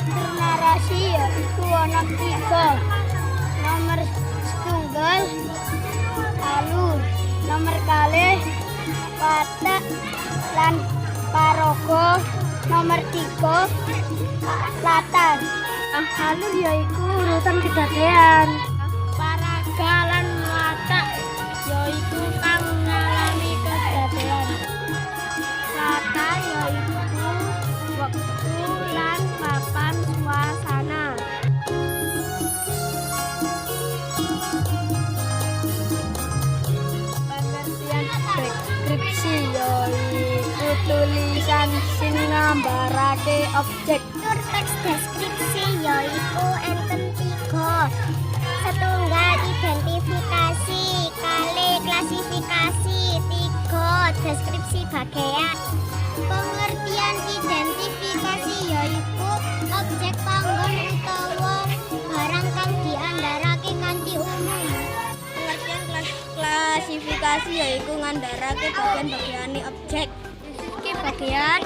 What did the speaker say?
Narasi yaiku ana 3. Nomor setunggal alur, nomor kalih watak lan paraga, nomor 3 latar. Alur yaiku urutan kedadéan. Paraga lan watak yaiku kang ngalami kedadéan. Latar yaiku wektu lan papan suasana. Pengertian deskripsi yaiku tulisan sing nggambarake objek. Teks deskripsi yaiku enten 3. Setunggal identifikasi, kali klasifikasi, 3 deskripsi bagian. Pengertian identifikasi yaiku objek panggon utawa barang kang diandharake kanthi umum. Pengertian klasifikasi yaiku ngandharake bagian-bagiane objek. Iki bagian